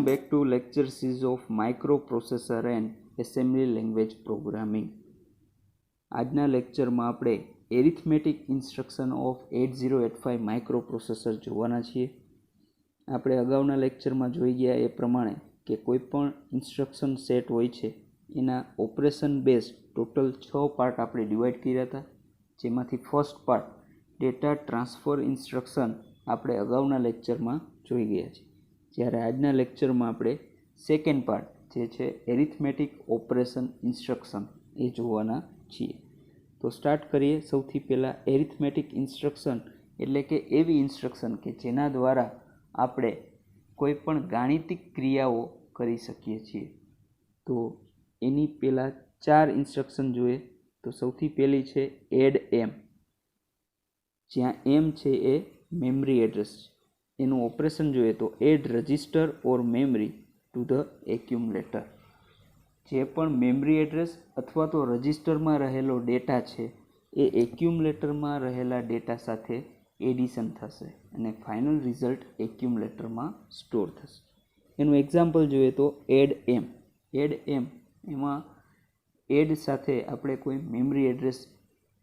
back to lecture series of microprocessor and assembly language programming. આજના લેક્ચરમાં આપણે arithmetic instruction of 8085 microprocessor જોવાના છીએ. આપણે અગાઉના લેક્ચરમાં જોઈ ગયા એ પ્રમાણે કે કોઈ પણ ઇન્સ્ટ્રક્શન સેટ હોય છે એના ઓપરેશન બેઝ ટોટલ 6 પાર્ટ આપણે ડિવાઈડ કર્યા હતા, જેમાંથી first part data transfer instruction આપણે અગાઉના લેક્ચરમાં જોઈ ગયા છે. જ્યારે આજના લેક્ચરમાં આપણે સેકન્ડ પાર્ટ જે છે એરિથમેટિક ઓપરેશન ઇન્સ્ટ્રક્શન એ જોવાના છીએ. તો સ્ટાર્ટ કરીએ. સૌથી પહેલાં એરિથમેટિક ઇન્સ્ટ્રક્શન એટલે કે એવી ઇન્સ્ટ્રક્શન કે જેના દ્વારા આપણે કોઈ પણ ગાણિતિક ક્રિયાઓ કરી શકીએ છીએ. તો એની પહેલાં 4 ઇન્સ્ટ્રક્શન જોઈએ. તો સૌથી પહેલી છે એડ એમ, જ્યાં એમ છે એ મેમરી એડ્રેસ છે. એનું ઓપરેશન જોઈએ તો add register or memory to the accumulator. જે પણ મેમરી એડ્રેસ અથવા તો રજિસ્ટરમાં રહેલો ડેટા છે એ એક્યુમ્યુલેટરમાં રહેલા ડેટા સાથે એડિશન થશે અને ફાઇનલ રિઝલ્ટ એક્યુમ્યુલેટરમાં સ્ટોર થશે. એનું એક્ઝામ્પલ જોઈએ તો એડ એમ. એમાં એડ સાથે આપણે કોઈ મેમરી એડ્રેસ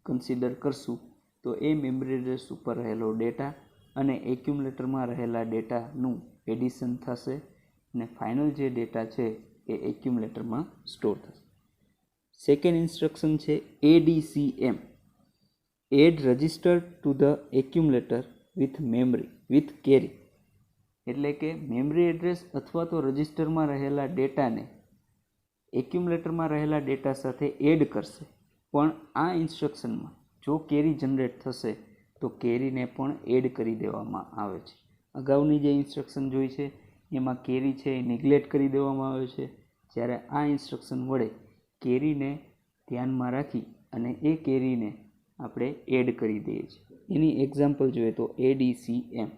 કન્સિડર કરશું તો એ મેમરી એડ્રેસ ઉપર રહેલો ડેટા અને એક્યુમ્યુલેટરમાં રહેલા ડેટાનું એડિશન થશે અને ફાઇનલ જે ડેટા છે એ એક્યુમ્યુલેટરમાં સ્ટોર થશે. સેકન્ડ ઇન્સ્ટ્રક્શન છે ADC M, add register to the accumulator with memory with carry. એટલે કે મેમરી એડ્રેસ અથવા તો રજિસ્ટરમાં રહેલા ડેટાને એક્યુમ્યુલેટરમાં રહેલા ડેટા સાથે એડ કરશે. પણ આ ઇન્સ્ટ્રક્શનમાં જો કેરી જનરેટ થશે તો કેરીને પણ એડ કરી દેવામાં આવે છે. અગાઉની જે ઇન્સ્ટ્રક્શન જોઈ છે એમાં કેરી છે એ નિગ્લેક્ટ કરી દેવામાં આવે છે, જ્યારે આ ઇન્સ્ટ્રક્શન વડે કેરીને ધ્યાનમાં રાખી અને એ કેરીને આપણે એડ કરી દઈએ છીએ. એની એક્ઝામ્પલ જોઈએ તો એડીસીએમ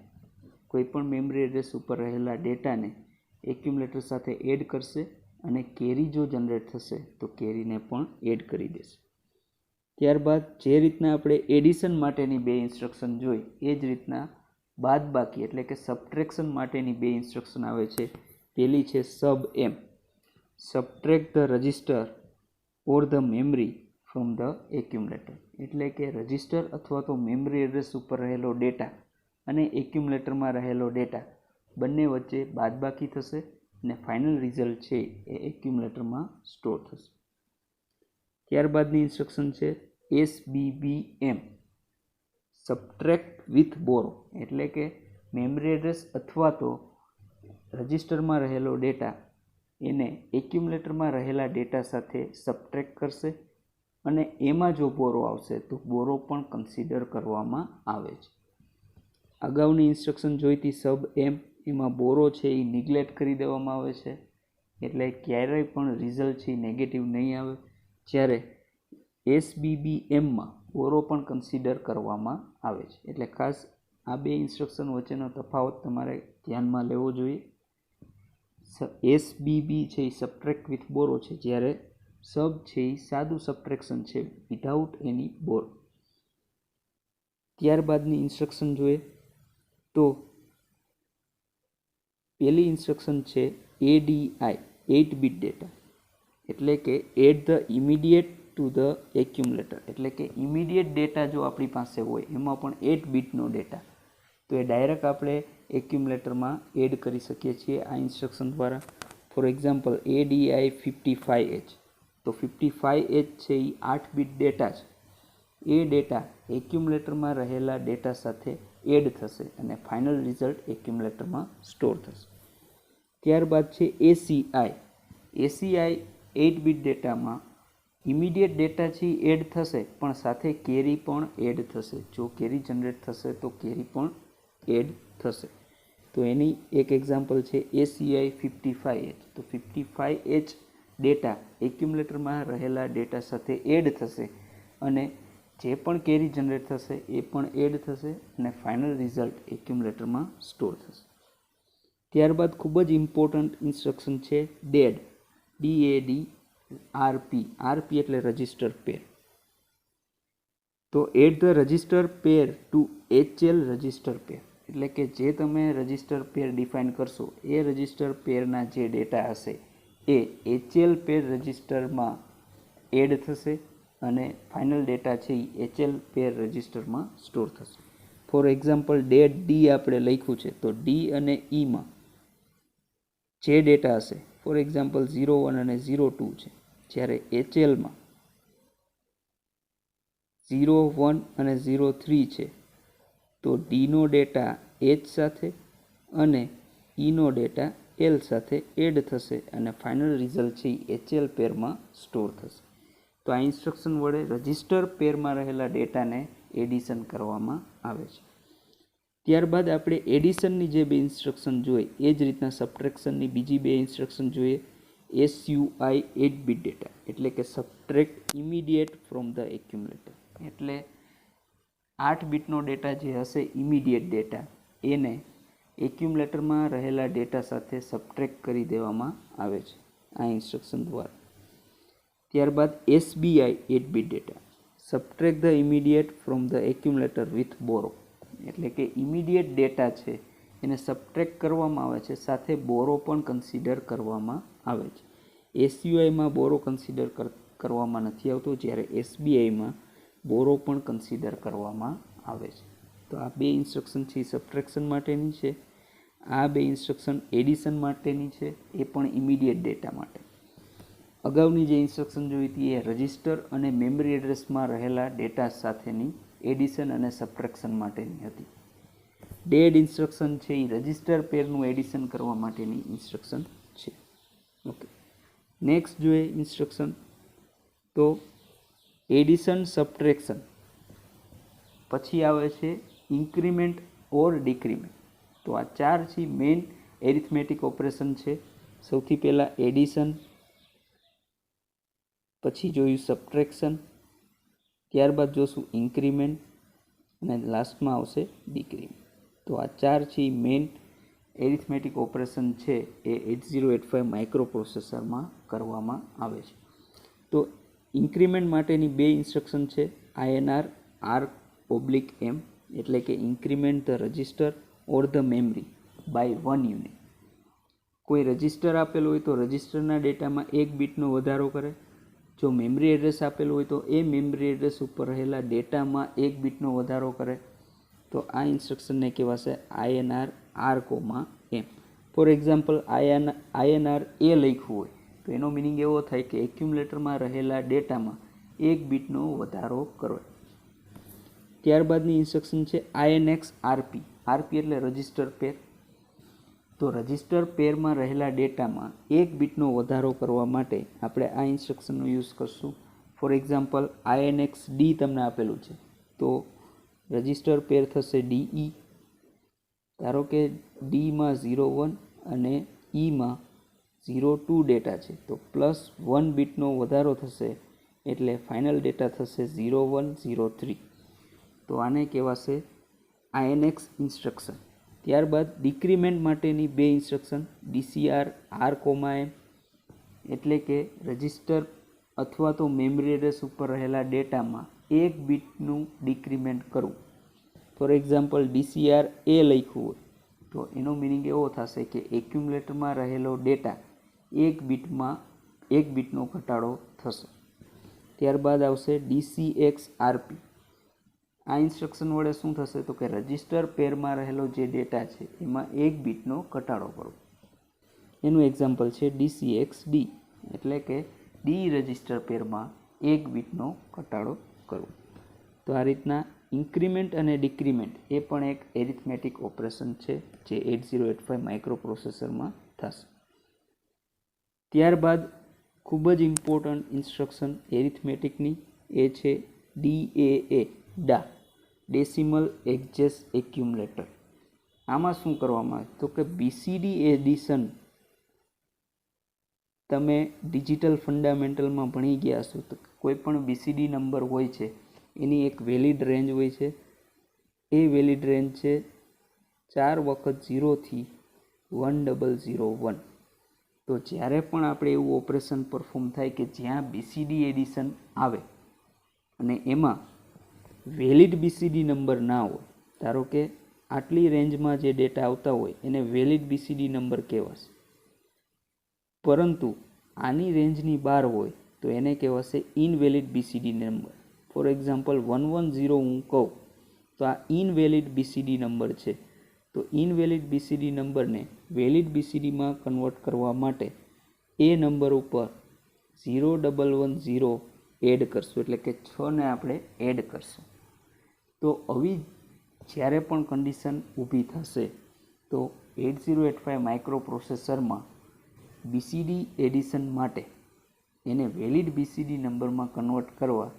કોઈપણ મેમરી એડ્રેસ ઉપર રહેલા ડેટાને એક્યુમ્યુલેટર સાથે એડ કરશે અને કેરી જો જનરેટ થશે તો કેરીને પણ એડ કરી દેશે. ત્યારબાદ જે રીતના આપણે એડિશન માટેની 2 ઇન્સ્ટ્રક્શન જોઈ એ જ રીતના બાદબાકી એટલે કે સબટ્રેક્શન માટેની 2 ઇન્સ્ટ્રક્શન આવે છે. પહેલી છે sub M, subtract the register or the memory from the accumulator. એટલે કે રજિસ્ટર અથવા તો મેમરી એડ્રેસ ઉપર રહેલો ડેટા અને એક્યુમ્યુલેટરમાં રહેલો ડેટા બંને વચ્ચે બાદબાકી થશે અને ફાઇનલ રિઝલ્ટ છે એ એક્યુમ્યુલેટરમાં સ્ટોર થશે. ત્યારબાદની ઇન્સ્ટ્રક્શન છે SBBM, સબટ્રેક્ટ વિથ બોરો. એટલે કે મેમરી એડ્રેસ અથવા તો રજિસ્ટરમાં રહેલો ડેટા એને એક્યુમ્યુલેટરમાં રહેલા ડેટા સાથે સબટ્રેક્ટ કરશે અને એમાં જો બોરો આવશે તો બોરો પણ કન્સિડર કરવામાં આવે છે. અગાઉની ઇન્સ્ટ્રક્શન જોઈતી સબ એમ, એમાં બોરો છે એ નિગ્લેક્ટ કરી દેવામાં આવે છે, એટલે ક્યારેય પણ રિઝલ્ટ છે નેગેટિવ નહીં આવે. જ્યારે SBBMમાં બોરો પણ કન્સિડર કરવામાં આવે છે. એટલે ખાસ આ 2 ઇન્સ્ટ્રક્શન વચ્ચેનો તફાવત તમારે ધ્યાનમાં લેવો જોઈએ. SBB છે એ સબટ્રેક્ટ વિથ બોરો છે, જ્યારે સબ છે એ સાદું સબટ્રેક્શન છે વિધાઉટ એની બોરો. ત્યારબાદની ઇન્સ્ટ્રક્શન જોઈએ તો પહેલી ઇન્સ્ટ્રક્શન છે ADI, 8-bit ડેટા. એટલે કે add the immediate to the accumulator. એટલે કે ઇમિડિયેટ ડેટા જો આપણી પાસે હોય એમાં પણ 8 બીટનો ડેટા તો એ ડાયરેક્ટ આપણે એક્યુમ્યુલેટરમાં એડ કરી શકીએ છીએ આ ઇન્સ્ટ્રક્શન દ્વારા. For example ADI 55H. તો 55H છે એ 8 બીટ ડેટા છે. એ ડેટા એક્યુમ્યુલેટરમાં રહેલા ડેટા સાથે એડ થશે અને ફાઇનલ રિઝલ્ટ એક્યુમ્યુલેટરમાં સ્ટોર થશે. ત્યારબાદ છે ACI. ACI 8 બીટ ડેટામાં ઇમિડિયેટ ડેટા છે એડ થશે પણ સાથે કેરી પણ એડ થશે. જો કેરી જનરેટ થશે તો કેરી પણ એડ થશે. તો એની એક એક્ઝામ્પલ છે ACI 55H. તો 55H ડેટા એક્યુમ્યુલેટરમાં રહેલા ડેટા સાથે એડ થશે અને જે પણ કેરી જનરેટ થશે એ પણ એડ થશે અને ફાઇનલ રિઝલ્ટ એક્યુમ્યુલેટરમાં સ્ટોર થશે. ત્યારબાદ ખૂબ જ ઇમ્પોર્ટન્ટ ઇન્સ્ટ્રક્શન છે DAD, DAD RP એટલે રજિસ્ટર પેર. તો add the register pair to HL register pair. એટલે કે જે તમે રજિસ્ટર પેર ડિફાઇન કરશો એ રજિસ્ટર પેરના જે ડેટા હશે એ HL પેર રજિસ્ટરમાં એડ થશે અને ફાઇનલ ડેટા છે એ HL પેર રજિસ્ટરમાં સ્ટોર થશે. ફોર એક્ઝામ્પલ ડેટ ડી આપણે લખ્યું છે તો ડી અને ઈમાં જે ડેટા હશે ફોર એક્ઝામ્પલ 01 અને 02 છે, જ્યારે HLમાં 01 અને 03 છે તો ડીનો ડેટા H સાથે અને ઈનો ડેટા L સાથે એડ થશે અને ફાઇનલ રિઝલ્ટ છે એ HL પેરમાં સ્ટોર થશે. તો આ ઇન્સ્ટ્રક્શન વડે રજિસ્ટર પેરમાં રહેલા ડેટાને એડિશન કરવામાં આવે છે. ત્યારબાદ આપણે એડિશનની જે બે ઇન્સ્ટ્રક્શન જોઈએ એ જ રીતના સબટ્રેક્શનની બીજી બે ઇન્સ્ટ્રક્શન જોઈએ. SUI 8 બીટ ડેટા એટલે કે subtract immediate from the accumulator, એટલે 8 બીટનો ડેટા જે હશે ઇમિડિયેટ ડેટા એને એક્યુમ્યુલેટરમાં રહેલા ડેટા સાથે સબટ્રેક્ટ કરી દેવામાં આવે છે આ ઇન્સ્ટ્રક્શન દ્વારા. ત્યારબાદ SBI 8 bit data subtract the immediate from the accumulator with borrow, એટલે કે ઇમિડિયેટ ડેટા છે એને સબટ્રેક્ટ કરવામાં આવે છે સાથે બોરો પણ કન્સિડર કરવામાં આવે છે. SUIમાં બોરો કન્સિડર કરવામાં નથી આવતો, જ્યારે SBIમાં બોરો પણ કન્સિડર કરવામાં આવે છે. તો આ બે ઇન્સ્ટ્રક્શન છે સબટ્રેક્શન માટેની છે, આ બે ઇન્સ્ટ્રક્શન એડિશન માટેની છે, એ પણ ઇમિડિયેટ ડેટા માટે. અગાઉની જે ઇન્સ્ટ્રક્શન જોઈ હતી એ રજિસ્ટર અને મેમરી એડ્રેસમાં રહેલા ડેટા સાથેની એડિશન અને સબટ્રેક્શન માટેની હતી. ડેડ ઇન્સ્ટ્રક્શન છે એ રજિસ્ટર પેરનું એડિશન કરવા માટેની ઇન્સ્ટ્રક્શન છે. ઓકે, નેક્સ્ટ જોઈએ ઇન્સ્ટ્રક્શન તો એડિશન સબટ્રેક્શન પછી આવે છે ઇન્ક્રીમેન્ટ ઓર ડિક્રીમેન્ટ. તો આ ચાર છે મેઇન એરિથમેટિક ઓપરેશન છે. સૌથી પહેલાં એડિશન, પછી જોયું સબટ્રેક્શન, ત્યારબાદ જોશું ઇન્ક્રીમેન્ટ અને લાસ્ટમાં આવશે ડિક્રીમેન્ટ. તો આ ચાર છે મેઇન એરિથમેટિક ઓપરેશન છે એ 8085 માઇક્રો પ્રોસેસરમાં કરવામાં આવે છે. તો ઇન્ક્રીમેન્ટ માટેની બે ઇન્સ્ટ્રક્શન છે INR R/M, એટલે કે increment the register or the memory by 1 unit. કોઈ રજિસ્ટર આપેલું હોય તો રજિસ્ટરના ડેટામાં 1 બીટનો વધારો કરે. જો મેમરી એડ્રેસ આપેલું હોય તો એ મેમરી એડ્રેસ ઉપર રહેલા ડેટામાં 1 બીટનો વધારો કરે. તો આ ઇન્સ્ટ્રક્શનને કહેવાશે INR R/M. For example INR A લખ્યું હોય તો એનો મિનિંગ એવો થાય કે એક્યુમ્યુલેટરમાં રહેલા ડેટામાં 1 બીટનો વધારો કરો. ત્યારબાદની ઇન્સ્ટ્રક્શન છે INX RP. RP એટલે રજિસ્ટર પેર. તો રજિસ્ટર પેરમાં રહેલા ડેટામાં 1 બીટનો વધારો કરવા માટે આપણે આ ઇન્સ્ટ્રક્શનનો યુઝ કરશું. ફોર એક્ઝામ્પલ INX D તમને આપેલું છે તો રજિસ્ટર પેર થશે DE. ધારો કે ડીમાં 01 અને ઈમાં 02 ડેટા છે તો +1 બીટનો વધારો થશે એટલે ફાઇનલ ડેટા થશે 0103. તો આને કહેવાશે INX ઇન્સ્ટ્રક્શન. ત્યારબાદ ડિક્રીમેન્ટ માટેની બે ઇન્સ્ટ્રક્શન DCR R/M, એટલે કે રજિસ્ટર અથવા તો મેમરી એડ્રેસ ઉપર રહેલા ડેટામાં 1 બીટનું ડિક્રીમેન્ટ કરવું. ફોર એક્ઝામ્પલ DCR A લખ્યું હોય તો એનો મિનિંગ એવો થશે કે એક્યુમ્યુલેટરમાં રહેલો ડેટા 1 બીટનો ઘટાડો થશે. ત્યારબાદ આવશે DCX RP. આ ઇન્સ્ટ્રક્શન વડે શું થશે તો કે રજિસ્ટર પેરમાં રહેલો જે ડેટા છે એમાં 1 બીટનો ઘટાડો કરવો. એનું એક્ઝામ્પલ છે DCX D, એટલે કે ડી રજિસ્ટર પેરમાં 1 બીટનો ઘટાડો કરવો. તો આ રીતના ઇન્ક્રીમેન્ટ અને ડિક્રીમેન્ટ એ પણ એક એરિથમેટિક ઓપરેશન છે જે 8085 માઇક્રો પ્રોસેસરમાં થશે. ત્યારબાદ ખૂબ જ ઇમ્પોર્ટન્ટ ઇન્સ્ટ્રક્શન એરિથમેટિકની એ છે DAA ડેસિમલ એક્સેસ એક્યુમ્યુલેટર. આમાં શું કરવામાં આવે તો કે BCD એડિશન તમે ડિજિટલ ફંડામેન્ટલમાં ભણી ગયા છો તો કોઈ પણ BCD નંબર હોય છે એની એક વેલિડ રેન્જ હોય છે. એ વેલિડ રેન્જ છે 4 વખત 0 થી 1001. તો જ્યારે પણ આપણે એવું ઓપરેશન પરફોર્મ થાય કે જ્યાં BCD એડિશન આવે અને એમાં વેલિડ BCD નંબર ના હોય, ધારો કે આટલી રેન્જમાં જે ડેટા આવતા હોય એને વેલિડ બીસીડી નંબર કહેવાશે, પરંતુ આની રેન્જની બહાર હોય તો એને કહેવાશે invalid BCD number. For example 110 હું કહું તો આ ઇનવેલિડ બીસીડી નંબર છે. તો ઇનવેલિડ બીસીડી નંબરને વેલિડ બીસીડીમાં કન્વર્ટ કરવા માટે એ નંબર ઉપર 0110 એડ કરશું, એટલે કે 6ને આપણે એડ કરશું. તો આવી જ્યારે પણ કન્ડિશન ઊભી થશે તો 8085 માઇક્રો પ્રોસેસરમાં બીસીડી એડિશન માટે એને વેલિડ બીસીડી નંબરમાં કન્વર્ટ કરવા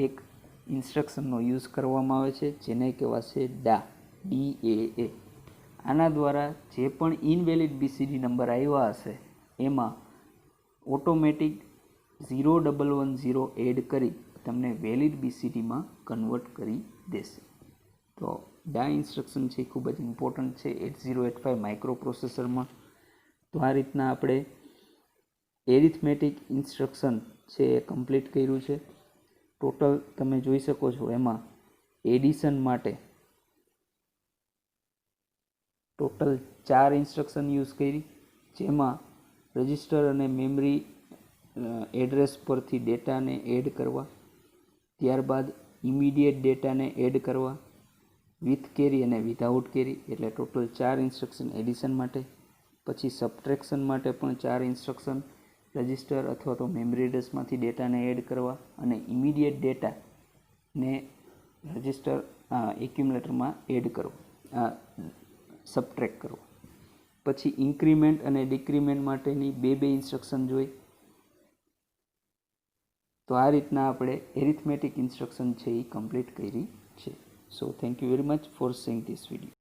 એક ઇન્સ્ટ્રક્શનનો યુઝ કરવામાં આવે છે, જેને કહેવાશે DAA. આના દ્વારા જે પણ ઇનવેલિડ બીસીડી નંબર આવ્યા હશે એમાં ઓટોમેટિક 0110 એડ કરી તમને વેલિડ બીસીડીમાં કન્વર્ટ કરી દેશે. તો DAA ઇન્સ્ટ્રક્શન છે ખૂબ જ ઇમ્પોર્ટન્ટ છે 8085 માઇક્રો પ્રોસેસરમાં. તો આ રીતના આપણે એરિથમેટિક ઇન્સ્ટ્રક્શન છે એ કમ્પ્લીટ કર્યું છે. ટોટલ તમે જોઈ શકો છો એમાં એડિશન માટે ટોટલ 4 ઇન્સ્ટ્રક્શન યુઝ કરી, જેમાં રજિસ્ટર અને મેમરી એડ્રેસ પરથી ડેટાને એડ કરવા, ત્યારબાદ ઇમિડિયેટ ડેટાને એડ કરવા, વિથ કેરી અને વિધાઉટ કેરી, એટલે ટોટલ 4 ઇન્સ્ટ્રક્શન એડિશન માટે. પછી સબટ્રેક્શન માટે પણ 4 ઇન્સ્ટ્રક્શન, રજિસ્ટર અથવા તો મેમરી એડ્રેસમાંથી ડેટાને એડ કરવા અને ઇમિડિયેટ ડેટાને રજિસ્ટર એક્યુમ્યુલેટરમાં એડ કરવો, સબટ્રેક્ટ કરવો. પછી ઇન્ક્રીમેન્ટ અને ડિક્રીમેન્ટ માટેની બે ઇન્સ્ટ્રક્શન જોઈ. તો આ રીતના આપણે એરિથમેટિક ઇન્સ્ટ્રક્શન છે એ કમ્પ્લીટ કરી છે. So thank you very much for seeing this video.